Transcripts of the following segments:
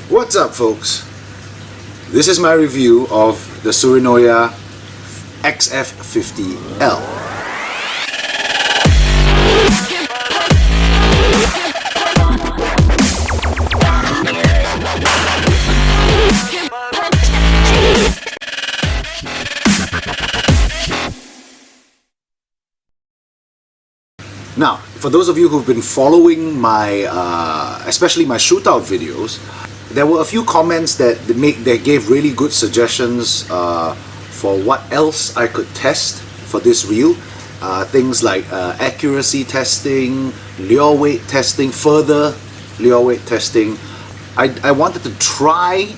What's up, folks? This is my review of the Tsurinoya XF50L. Now, for those of you who've been following my, especially my shootout videos, there were a few comments that gave really good suggestions for what else I could test for this reel. Things like accuracy testing, lure weight testing, further lure weight testing. I wanted to try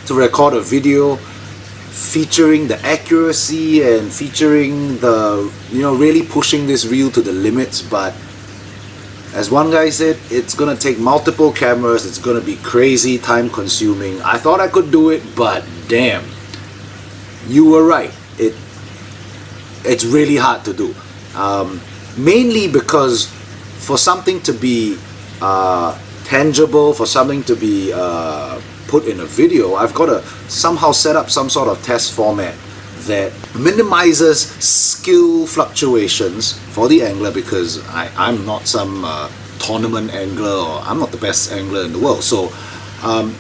to record a video featuring the accuracy and featuring the, really pushing this reel to the limits, but as one guy said, it's gonna take multiple cameras, it's gonna be crazy time consuming. I thought I could do it, but damn, you were right. It's really hard to do. Mainly because for something to be tangible, for something to be put in a video, I've got to somehow set up some sort of test format that minimizes skill fluctuations for the angler, because I'm not some tournament angler, or I'm not the best angler in the world. So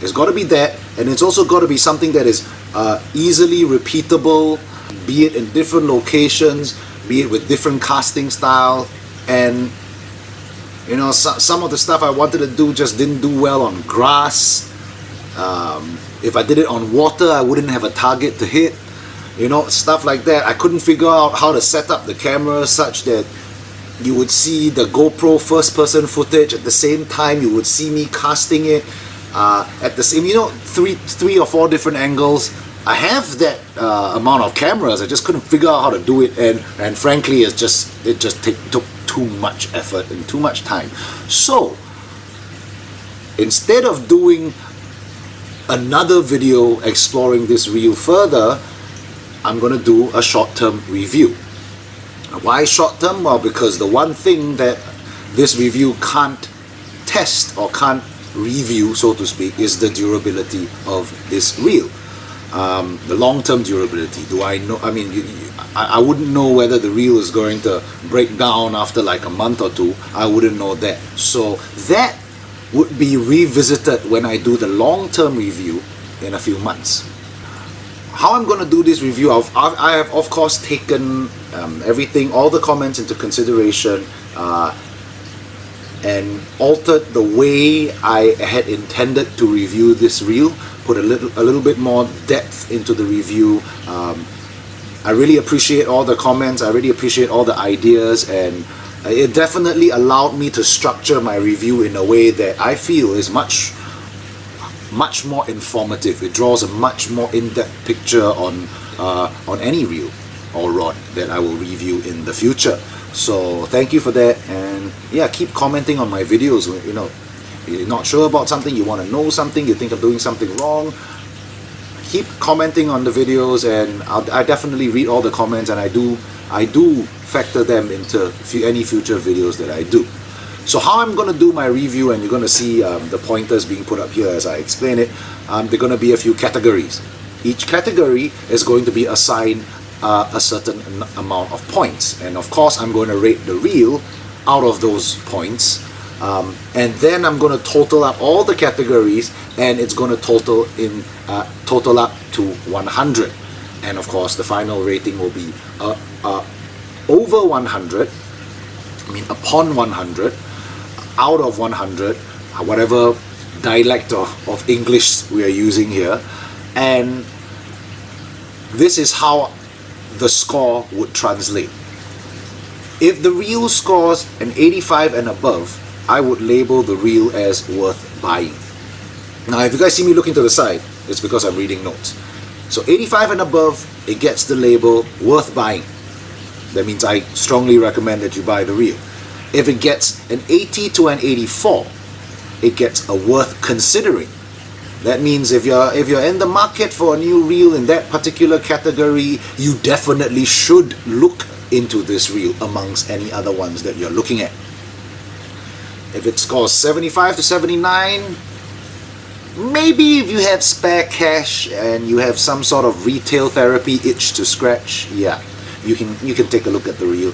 it's got to be that, and it's also got to be something that is easily repeatable, be it in different locations, be it with different casting style. And some of the stuff I wanted to do just didn't do well on grass. If I did it on water, I wouldn't have a target to hit. Stuff like that. I couldn't figure out how to set up the camera such that you would see the GoPro first-person footage at the same time you would see me casting it at the same, three or four different angles. I have that amount of cameras. I just couldn't figure out how to do it, and frankly, it just took too much effort and too much time. So instead of doing another video exploring this reel further, I'm going to do a short-term review. Why short-term? Well, because the one thing that this review can't test or can't review, so to speak, is the durability of this reel. The long-term durability. Do I know? I mean, I wouldn't know whether the reel is going to break down after like a month or two. I wouldn't know that. So that would be revisited when I do the long-term review in a few months. How I'm going to do this review, I have of course taken everything, all the comments into consideration, and altered the way I had intended to review this reel, put a little bit more depth into the review. I really appreciate all the comments, I really appreciate all the ideas, and it definitely allowed me to structure my review in a way that I feel is much more informative. It draws a much more in-depth picture on any reel or rod that I will review in the future. So thank you for that, and yeah, keep commenting on my videos. You're not sure about something, you want to know something, you think I'm doing something wrong, keep commenting on the videos, and I definitely read all the comments, and I do factor them into any future videos that I do. So how I'm going to do my review, and you're going to see the pointers being put up here as I explain it, there are going to be a few categories. Each category is going to be assigned a certain amount of points, and of course I'm going to rate the reel out of those points, and then I'm going to total up all the categories, and it's going to total up to 100, and of course the final rating will be over 100, upon 100, out of 100, whatever dialect of English we are using here. And this is how the score would translate. If the reel scores an 85 and above, I would label the reel as worth buying. Now if you guys see me looking to the side, it's because I'm reading notes. So 85 and above, it gets the label worth buying. That means I strongly recommend that you buy the reel. If it gets an 80 to an 84, it gets a worth considering. That means if you're in the market for a new reel in that particular category, you definitely should look into this reel amongst any other ones that you're looking at. If it scores 75 to 79, maybe if you have spare cash and you have some sort of retail therapy itch to scratch, yeah, you can take a look at the reel.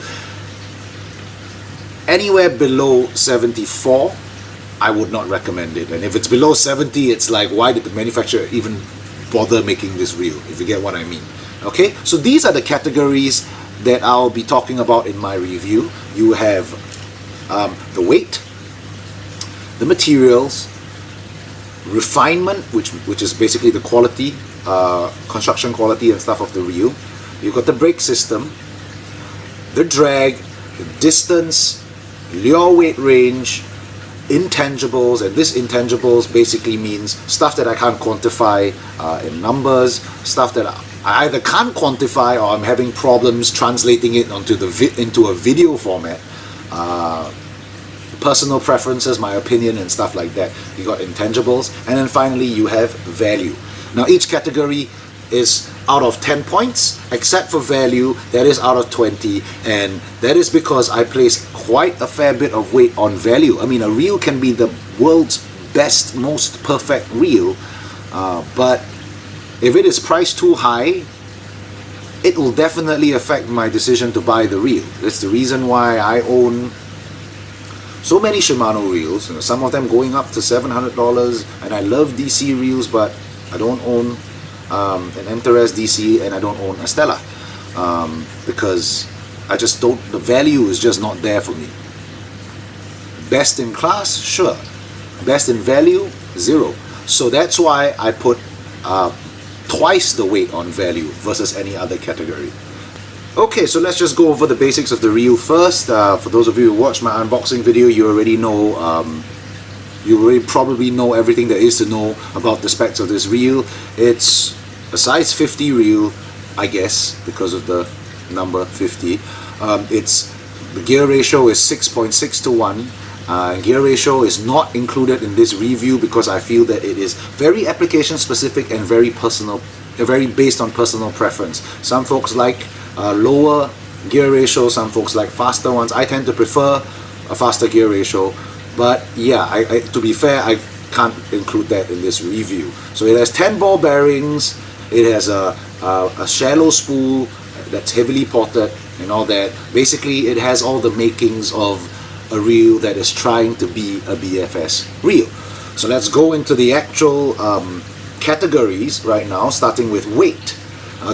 Anywhere below 74, I would not recommend it. And if it's below 70, it's like, why did the manufacturer even bother making this reel, if you get what I mean? Okay, so these are the categories that I'll be talking about in my review. You have the weight, the materials, refinement, which is basically the quality, construction quality and stuff of the reel. You've got the brake system, the drag, the distance, lure weight range, intangibles, and this intangibles basically means stuff that I can't quantify in numbers, stuff that I either can't quantify or I'm having problems translating it onto into a video format. Personal preferences, my opinion, and stuff like that. You got intangibles, and then finally you have value. Now each category is out of 10 points, except for value, that is out of 20, and that is because I place quite a fair bit of weight on value. I mean, a reel can be the world's best, most perfect reel, but if it is priced too high, it will definitely affect my decision to buy the reel. That's the reason why I own so many Shimano reels, some of them going up to $700, and I love DC reels, but I don't own an Interest DC, and I don't own a Stella because I just don't, the value is just not there for me. Best in class, sure. Best in value, zero. So that's why I put twice the weight on value versus any other category. Okay, so let's just go over the basics of the reel first. For those of you who watched my unboxing video, you already know, you already probably know everything there is to know about the specs of this reel. It's a size 50 reel, I guess, because of the number 50. The gear ratio is 6.6 to 1. Gear ratio is not included in this review because I feel that it is very application specific and very personal, very based on personal preference. Some folks like lower gear ratio, some folks like faster ones. I tend to prefer a faster gear ratio, but yeah, to be fair, I can't include that in this review. So it has 10 ball bearings, it has a shallow spool that's heavily potted and all that. Basically, it has all the makings of a reel that is trying to be a BFS reel. So let's go into the actual categories right now, starting with weight.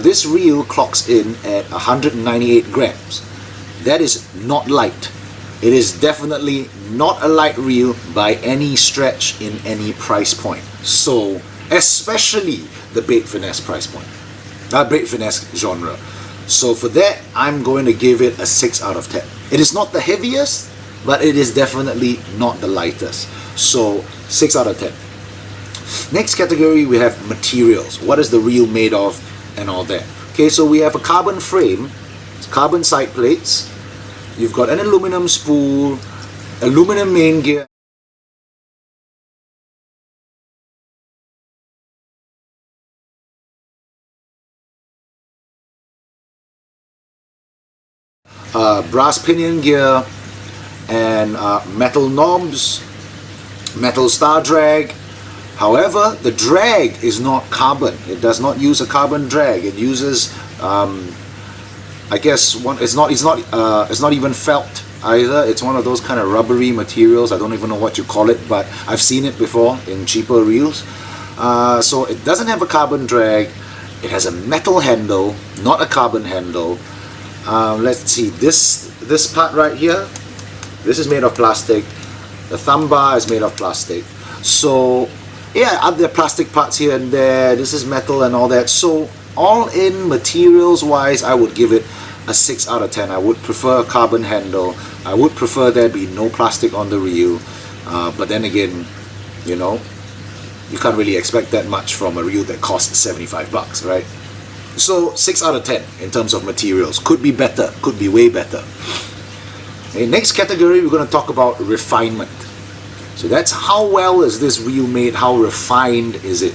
This reel clocks in at 198 grams. That is not light. It is definitely not a light reel by any stretch in any price point. So, especially the bait finesse price point, bait finesse genre. So for that, I'm going to give it a 6 out of 10. It is not the heaviest, but it is definitely not the lightest. So 6 out of 10. Next category, we have materials. What is the reel made of and all that. Okay, so we have a carbon frame, carbon side plates. You've got an aluminum spool, aluminum main gear, brass pinion gear, and metal knobs, metal star drag. However, the drag is not carbon. It does not use a carbon drag. It uses, I guess, it's not even felt either. It's one of those kind of rubbery materials. I don't even know what you call it, but I've seen it before in cheaper reels. So it doesn't have a carbon drag. It has a metal handle, not a carbon handle. Let's see, this part right here, this is made of plastic. The thumb bar is made of plastic. So yeah, other plastic parts here and there. This is metal and all that. So all in materials wise, I would give it a 6 out of 10. I would prefer a carbon handle. I would prefer there be no plastic on the reel. But then again, you know, you can't really expect that much from a reel that costs 75 bucks, right? So 6 out of 10 in terms of materials. Could be better, could be way better. Okay, next category, we're going to talk about refinement. So that's how well is this reel made, how refined is it?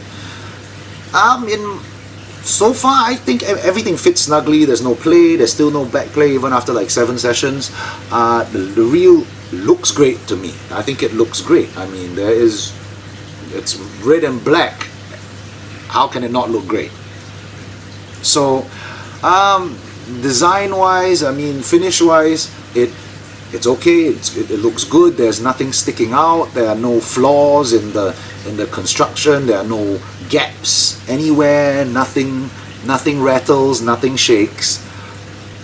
so far I think everything fits snugly. There's no play, there's still no back play even after like 7 sessions. The reel looks great to me. I think it looks great. I mean, it's red and black. How can it not look great? So design wise, I mean, finish wise, it's okay. It looks good. There's nothing sticking out. There are no flaws in the construction. There are no gaps anywhere. Nothing rattles. Nothing shakes.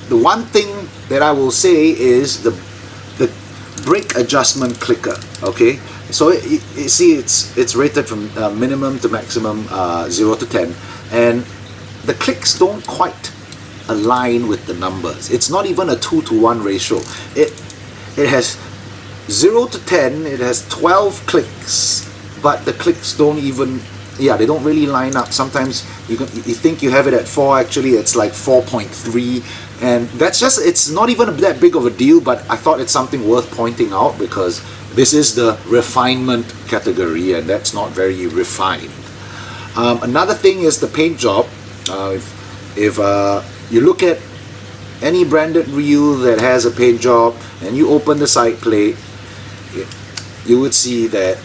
The one thing that I will say is the brake adjustment clicker. Okay, so you see it's rated from minimum to maximum 0 to 10, and the clicks don't quite align with the numbers. It's not even a 2-to-1 ratio. It has 0 to 10, it has 12 clicks, but the clicks don't even, they don't really line up. Sometimes you think you have it at 4, actually it's like 4.3, and it's not even that big of a deal, but I thought it's something worth pointing out because this is the refinement category, and that's not very refined. Another thing is the paint job. If you look at any branded reel that has a paint job and you open the side plate, you would see that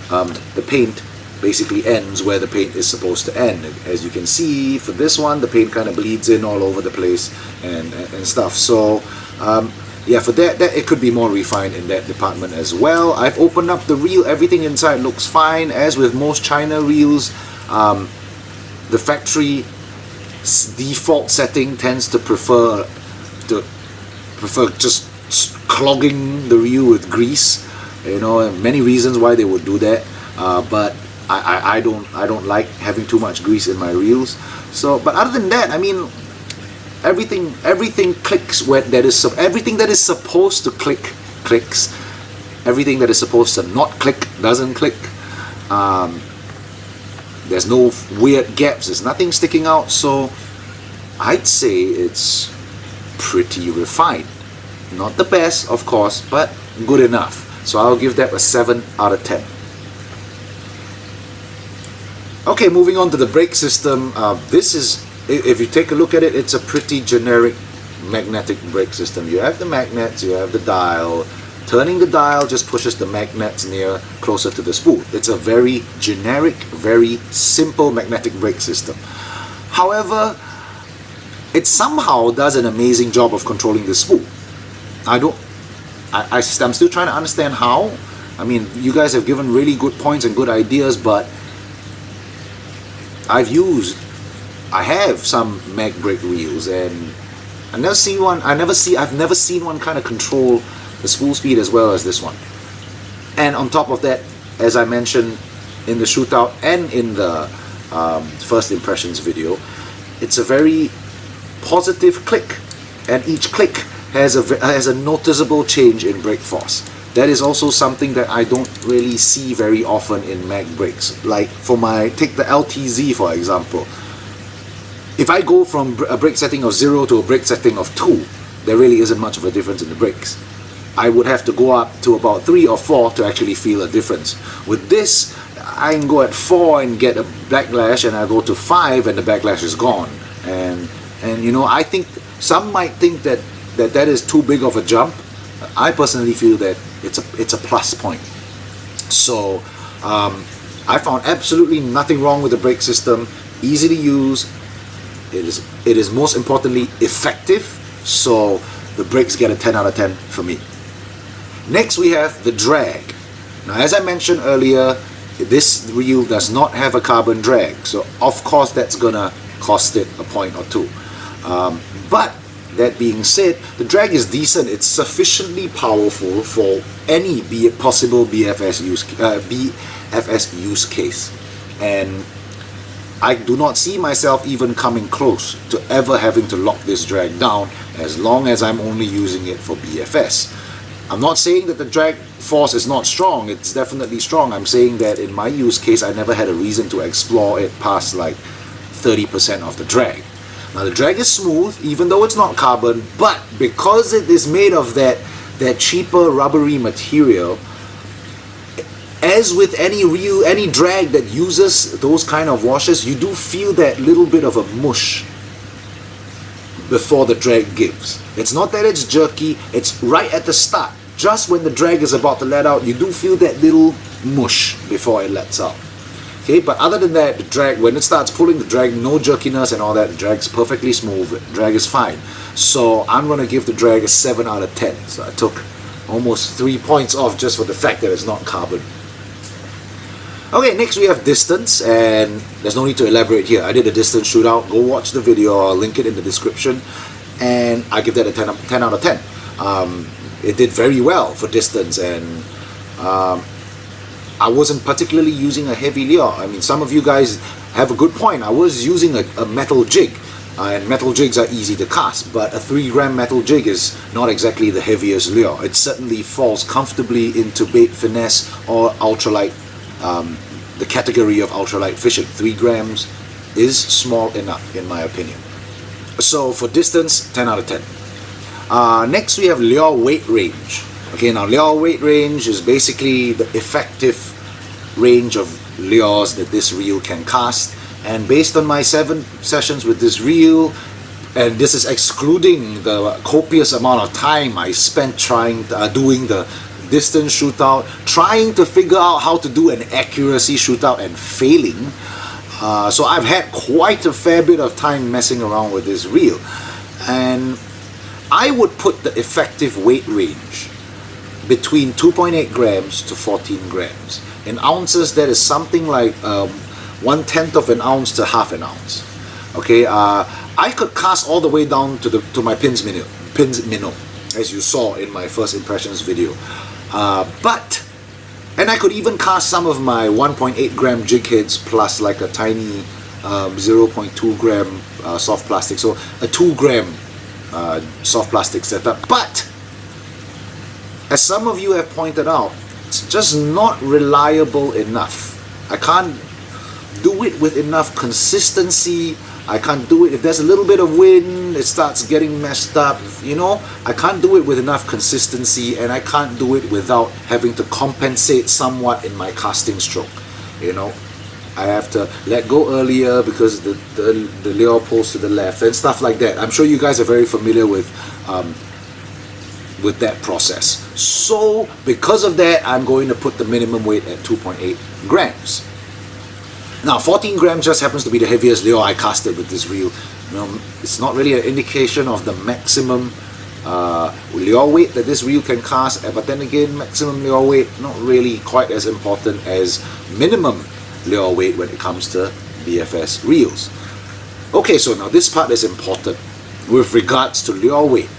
the paint basically ends where the paint is supposed to end. As you can see for this one, the paint kind of bleeds in all over the place and stuff. So for that it could be more refined in that department as well. I've opened up the reel, everything inside looks fine. As with most China reels, the factory default setting tends to prefer just clogging the reel with grease. You know, many reasons why they would do that, but I don't like having too much grease in my reels. So, but other than that, I mean, everything clicks everything that is supposed to click clicks. Everything that is supposed to not click doesn't click. There's no weird gaps, there's nothing sticking out, so I'd say it's pretty refined. Not the best, of course, but good enough. So I'll give that a 7 out of 10. Okay, moving on to the brake system. This is, if you take a look at it, it's a pretty generic magnetic brake system. You have the magnets, you have the dial. Turning the dial just pushes the magnets closer to the spool. It's a very generic, very simple magnetic brake system. However, it somehow does an amazing job of controlling the spool. I'm still trying to understand how. I mean, you guys have given really good points and good ideas, but I have some mag brake wheels, and I've never seen one kind of control the spool speed as well as this one. And on top of that, as I mentioned in the Shootout and in the first impressions video, it's a very positive click, and each click has a noticeable change in brake force. That is also something that I don't really see very often in mag brakes. Like take the LTZ for example. If I go from a brake setting of 0 to a brake setting of 2, there really isn't much of a difference in the brakes. I would have to go up to about 3 or 4 to actually feel a difference. With this, I can go at 4 and get a backlash, and I go to 5 and the backlash is gone. And you know, I think some might think that is too big of a jump. I personally feel that it's a plus point. So I found absolutely nothing wrong with the brake system. Easy to use. It is most importantly effective. So the brakes get a 10 out of 10 for me. Next we have the drag. Now, as I mentioned earlier, this reel does not have a carbon drag, so of course that's gonna cost it a point or 2. But that being said, the drag is decent. It's sufficiently powerful for any possible BFS use case, and I do not see myself even coming close to ever having to lock this drag down as long as I'm only using it for BFS. I'm not saying that the drag force is not strong. It's definitely strong. I'm saying that in my use case, I never had a reason to explore it past like 30% of the drag. Now the drag is smooth, even though it's not carbon, but because it is made of that cheaper rubbery material, as with any reel, any drag that uses those kind of washers, you do feel that little bit of a mush before the drag gives. It's not that it's jerky, it's right at the start. Just when the drag is about to let out, you do feel that little mush before it lets out. Okay, but other than that, the drag, when it starts pulling the drag, no jerkiness and all that, the drag's perfectly smooth, the drag is fine. So I'm going to give the drag a 7 out of 10. So I took almost 3 points off just for the fact that it's not carbon. Okay, next we have distance, and there's no need to elaborate here. I did a distance shootout. Go watch the video, I'll link it in the description, and I give that a 10 out of 10. It did very well for distance, and I wasn't particularly using a heavy lure. I mean, some of you guys have a good point. I was using a metal jig, and metal jigs are easy to cast, but a 3-gram metal jig is not exactly the heaviest lure. It certainly falls comfortably into bait finesse or ultralight, the category of ultralight fishing. 3 grams is small enough, in my opinion. So for distance, 10 out of 10. Next we have lure weight range. Okay, now lure weight range is basically the effective range of lures that this reel can cast, and based on my 7 sessions with this reel, and this is excluding the copious amount of time I spent doing the distance shootout, trying to figure out how to do an accuracy shootout and failing. So I've had quite a fair bit of time messing around with this reel, and I would put the effective weight range between 2.8 grams to 14 grams. In ounces, that is something like 1/10 of an ounce to half an ounce. Okay, I could cast all the way down to my pins minnow, as you saw in my first impressions video. And I could even cast some of my 1.8 gram jig heads plus like a tiny 0.2 gram soft plastic, so a 2 gram soft plastic setup. But as some of you have pointed out, it's just not reliable enough. I can't do it with enough consistency. I can't do it if there's a little bit of wind, it starts getting messed up, you know. I can't do it with enough consistency, and I can't do it without having to compensate somewhat in my casting stroke, you know. I have to let go earlier because the lure pulls to the left and stuff like that. I'm sure you guys are very familiar with that process. So because of that, I'm going to put the minimum weight at 2.8 grams. Now 14 grams just happens to be the heaviest lure I casted with this reel. You know, it's not really an indication of the maximum lure weight that this reel can cast, but then again, maximum lure weight not really quite as important as minimum lure weight when it comes to BFS reels. Okay, so now this part is important with regards to lure weight.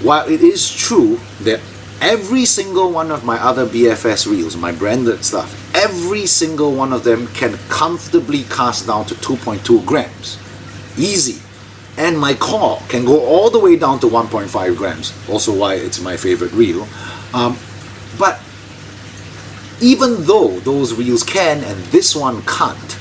While it is true that every single one of my other BFS reels, my branded stuff, every single one of them can comfortably cast down to 2.2 grams. Easy. And my core can go all the way down to 1.5 grams. Also why it's my favorite reel. But even though those reels can and this one can't,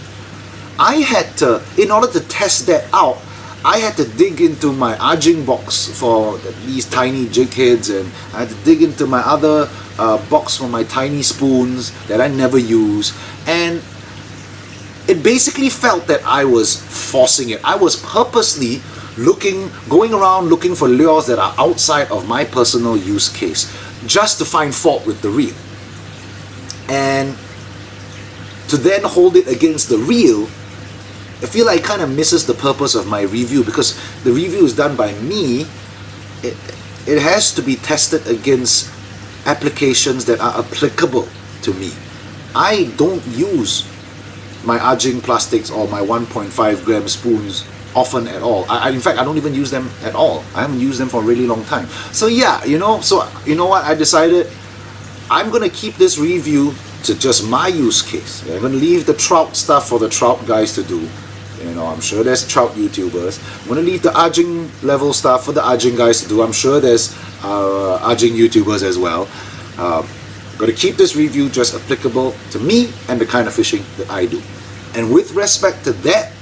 I had to, in order to test that out, I had to dig into my arging box for these tiny jig heads, and I had to dig into my other box for my tiny spoons that I never use, and it basically felt that I was forcing it. I was purposely going around looking for lures that are outside of my personal use case, just to find fault with the reel. And to then hold it against the reel, I feel like it kind of misses the purpose of my review, because the review is done by me. It has to be tested against applications that are applicable to me. I don't use my arging plastics or my 1.5 gram spoons often at all. In fact, I don't even use them at all. I haven't used them for a really long time. So yeah, you know what? I decided I'm going to keep this review to just my use case. I'm going to leave the trout stuff for the trout guys to do. You know, I'm sure there's trout YouTubers. I'm going to leave the arging level stuff for the arging guys to do. I'm sure there's arging YouTubers as well. I'm going to keep this review just applicable to me and the kind of fishing that I do. And with respect to that,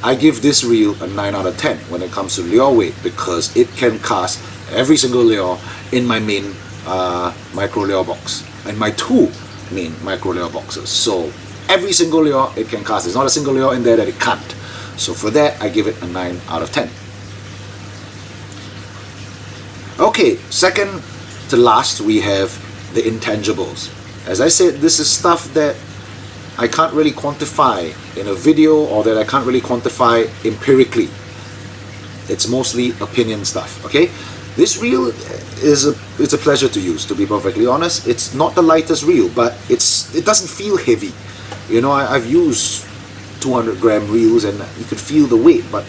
I give this reel a 9 out of 10 when it comes to lure weight, because it can cast every single lure in my main micro lure box. And my two micro lure boxes. So every single lure it can cast. There's not a single lure in there that it can't. So for that, I give it a 9 out of 10. Okay, second to last, we have the Intangibles. As I said, this is stuff that I can't really quantify in a video, or that I can't really quantify empirically. It's mostly opinion stuff, okay? This reel it's a pleasure to use, to be perfectly honest. It's not the lightest reel, but it doesn't feel heavy. You know, I've used 200 gram reels and you could feel the weight, but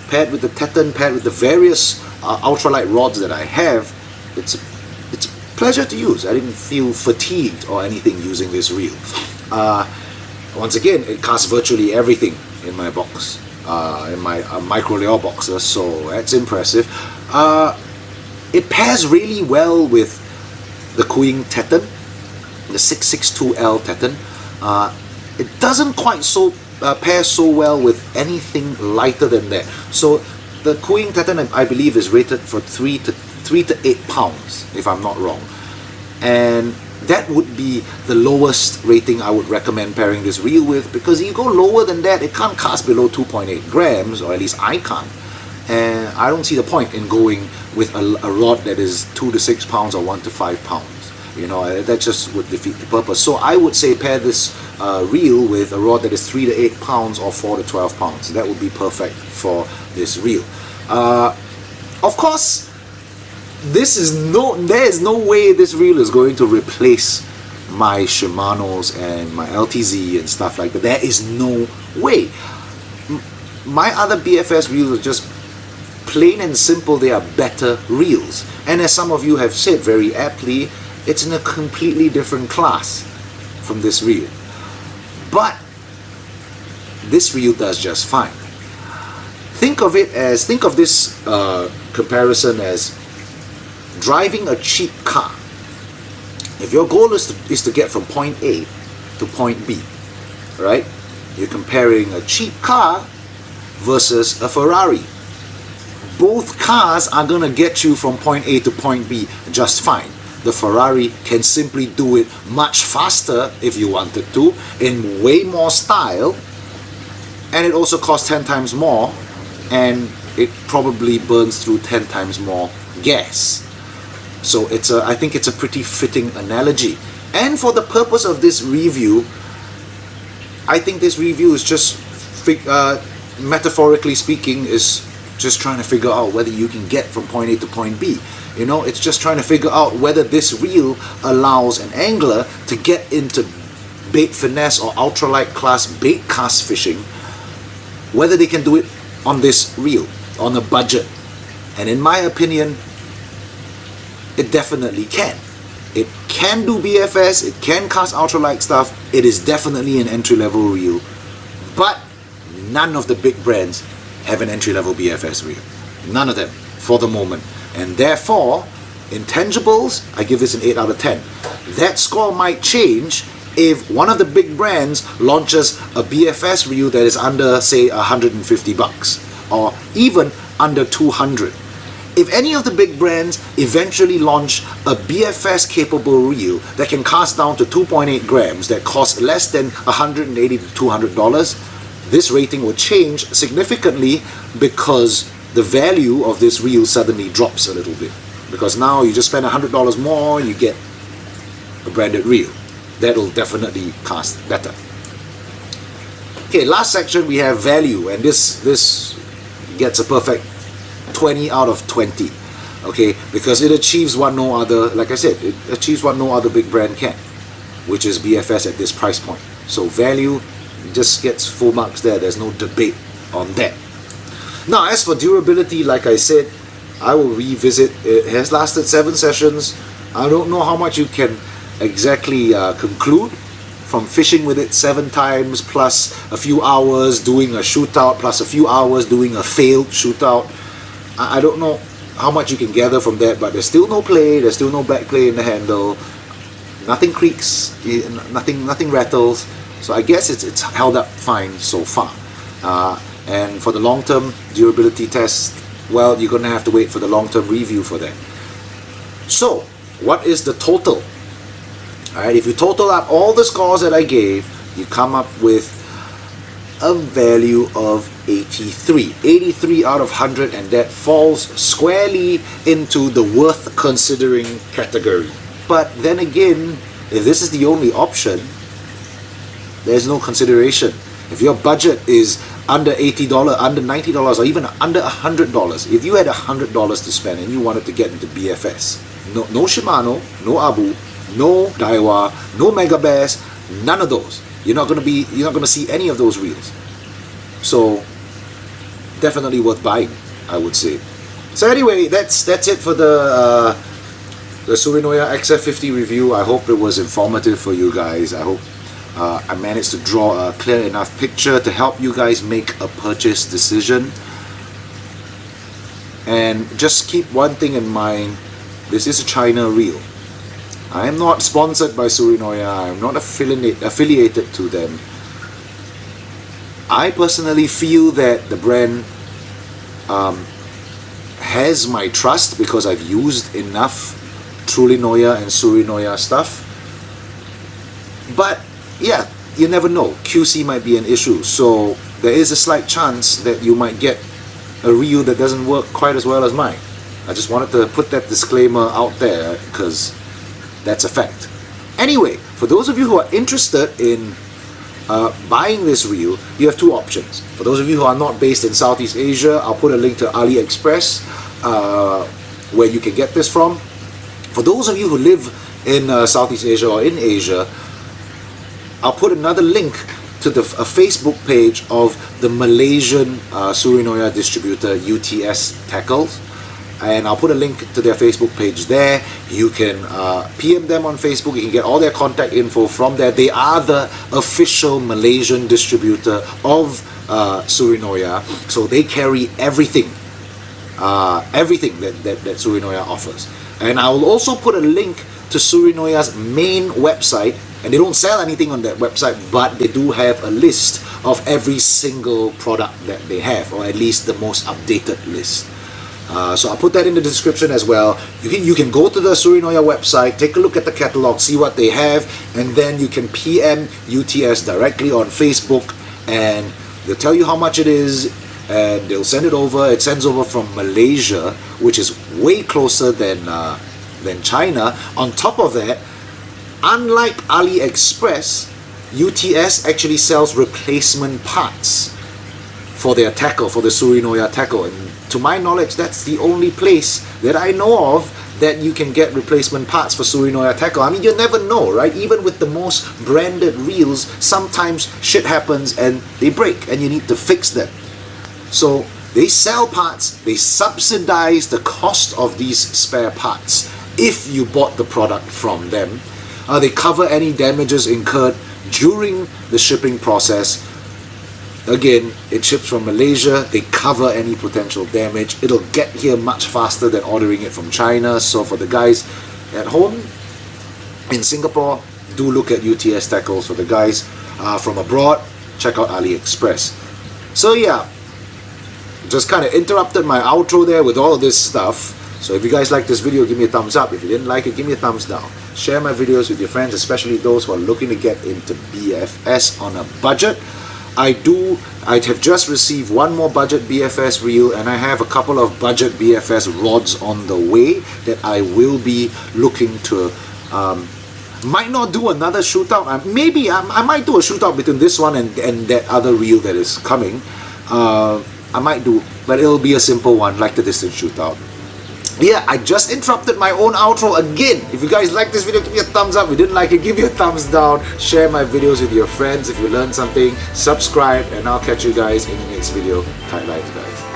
paired with the Teton, paired with the various ultralight rods that I have, it's a pleasure to use. I didn't feel fatigued or anything using this reel. Once again, it casts virtually everything in my box, in my micro lure boxer, so that's impressive. It pairs really well with the Kuing Teton, the 662L Teton. It doesn't quite pair so well with anything lighter than that. So the Kuing Teton, I believe, is rated for 3 to 8 pounds, if I'm not wrong. And that would be the lowest rating I would recommend pairing this reel with, because you go lower than that, it can't cast below 2.8 grams, or at least I can't. And I don't see the point in going with a rod that is 2 to 6 pounds or 1 to 5 pounds. You know, that just would defeat the purpose. So I would say pair this reel with a rod that is 3 to 8 pounds or 4 to 12 pounds. That would be perfect for this reel. Of course, there is no way this reel is going to replace my Shimano's and my LTZ and stuff like that. There is no way. My other BFS reels are just plain and simple. They are better reels, and as some of you have said very aptly, it's in a completely different class from this reel. But this reel does just fine. Think of this comparison as driving a cheap car. If your goal is to get from point A to point B, right? You're comparing a cheap car versus a Ferrari. Both cars are gonna get you from point A to point B just fine. The Ferrari can simply do it much faster if you wanted to, in way more style, and it also costs 10 times more, and it probably burns through 10 times more gas. So I think it's a pretty fitting analogy. And for the purpose of this review, I think this review is just, metaphorically speaking, is just trying to figure out whether you can get from point A to point B. You know, it's just trying to figure out whether this reel allows an angler to get into bait finesse or ultralight class bait cast fishing, whether they can do it on this reel, on a budget. And in my opinion, it definitely can. It can do BFS, it can cast ultralight stuff, it is definitely an entry-level reel, but none of the big brands have an entry-level BFS reel. None of them, for the moment. And therefore, Intangibles, I give this an 8 out of 10. That score might change if one of the big brands launches a BFS reel that is under, say, 150 bucks, or even under 200. If any of the big brands eventually launch a BFS capable reel that can cast down to 2.8 grams that costs less than $180 to $200, this rating will change significantly, because the value of this reel suddenly drops a little bit. Because now you just spend $100 more, you get a branded reel. That'll definitely cast better. Okay, last section we have value, and this gets a perfect 20 out of 20. Okay, because it achieves what no other, like I said, it achieves what no other big brand can, which is BFS at this price point. So value just gets full marks there. There's no debate on that. Now, as for durability, like I said, I will revisit. It has lasted 7 sessions. I don't know how much you can exactly conclude from fishing with it 7 times, plus a few hours doing a shootout, plus a few hours doing a failed shootout. I don't know how much you can gather from that, but there's still no play, there's still no back play in the handle, nothing creaks, nothing rattles, so I guess it's held up fine so far. And for the long-term durability test, well, you're going to have to wait for the long-term review for that. So, what is the total? Alright, if you total up all the scores that I gave, you come up with a value of 83. 83 out of 100, and that falls squarely into the worth considering category. But then again, if this is the only option, there's no consideration. If your budget is under $80, under $90, or even under $100, if you had $100 to spend and you wanted to get into BFS, no Shimano, no Abu, no Daiwa, no Mega Bass, none of those. You're not gonna see any of those reels. So definitely worth buying, I would say. So anyway, that's it for the Tsurinoya XF50 review. I hope it was informative for you guys. I hope I managed to draw a clear enough picture to help you guys make a purchase decision. And just keep one thing in mind: this is a China reel. I am not sponsored by Tsurinoya. I am not affiliated to them. I personally feel that the brand has my trust because I've used enough Trulinoya and Tsurinoya stuff. But yeah, you never know. QC might be an issue. So there is a slight chance that you might get a reel that doesn't work quite as well as mine. I just wanted to put that disclaimer out there because that's a fact. Anyway, for those of you who are interested in buying this reel, you have two options. For those of you who are not based in Southeast Asia, I'll put a link to Aliexpress where you can get this from. For those of you who live in Southeast Asia or in Asia, I'll put another link to a Facebook page of the Malaysian Tsurinoya distributor UTS Tackles. And I'll put a link to their Facebook page there. You can PM them on Facebook. You can get all their contact info from there. They are the official Malaysian distributor of Tsurinoya. So they carry everything that Tsurinoya offers. And I will also put a link to Tsurinoya's main website. And they don't sell anything on that website, but they do have a list of every single product that they have, or at least the most updated list. So I'll put that in the description as well. You can go to the Tsurinoya website, take a look at the catalog, see what they have, and then you can PM UTS directly on Facebook, and they'll tell you how much it is, and they'll send it over. It sends over from Malaysia, which is way closer than China. On top of that, unlike AliExpress, UTS actually sells replacement parts for their tackle, for the Tsurinoya tackle. And to my knowledge, that's the only place that I know of that you can get replacement parts for Tsurinoya tackle. I mean, you never know, right? Even with the most branded reels, sometimes shit happens and they break and you need to fix them. So they sell parts, they subsidize the cost of these spare parts if you bought the product from them. They cover any damages incurred during the shipping process. Again, it ships from Malaysia. They cover any potential damage. It'll get here much faster than ordering it from China. So for the guys at home in Singapore, do look at UTS tackles. For the guys from abroad, check out AliExpress. So yeah, just kind of interrupted my outro there with all of this stuff. So if you guys like this video, give me a thumbs up. If you didn't like it, give me a thumbs down. Share my videos with your friends, especially those who are looking to get into BFS on a budget. I have just received one more budget BFS reel, and I have a couple of budget BFS rods on the way that I will be looking to. Might not do another shootout. Maybe I might do a shootout between this one and that other reel that is coming. I might do, but it'll be a simple one like the distance shootout. Yeah, I just interrupted my own outro again. If you guys like this video, give me a thumbs up. If you didn't like it, give me a thumbs down. Share my videos with your friends if you learned something. Subscribe, and I'll catch you guys in the next video. Tight lines, guys.